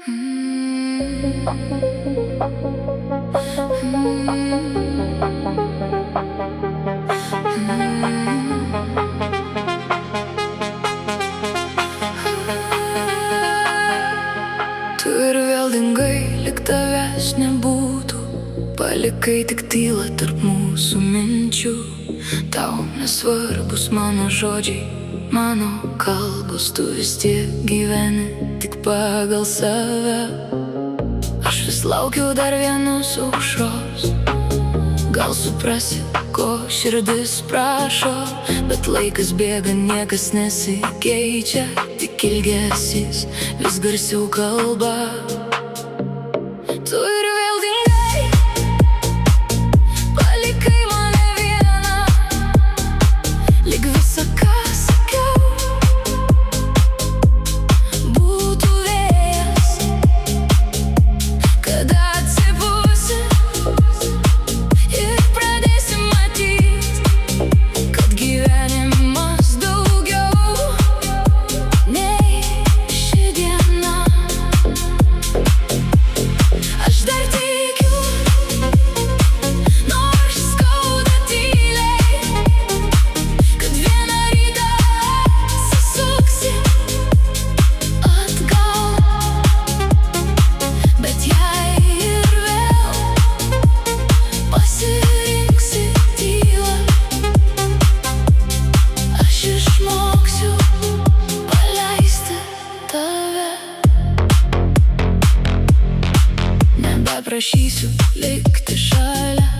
Tu ir vėl dingai, lyg tavęs nebūtų. Palikai tik tylą tarp mūsų minčių. Tau nesvarbus mano žodžiai, mano kalbos. Tu vis tiek gyveni tik pagal save. Aš vis laukiu dar vienos aušros. Gal suprasi, ko širdis prašo. Bet laikas bėga, niekas nesikeičia. Tik ilgesys vis garsiau kalba. Tu ir vėl dingai, palikai mane vieną. Lyg visa, ką sakiau, būtų vėjas. Kada atsibusi ir pradėsi matyt, kad gyvenimas daugiau nei ši diena. Aš dar tikiu, nors skauda tyliai, kad vieną rytą atsisuksi atgal. Bet jei ir vėl pasirinksi tylą, aš išmoksiu paleisti tave. Nebeprašysiu likti šalia.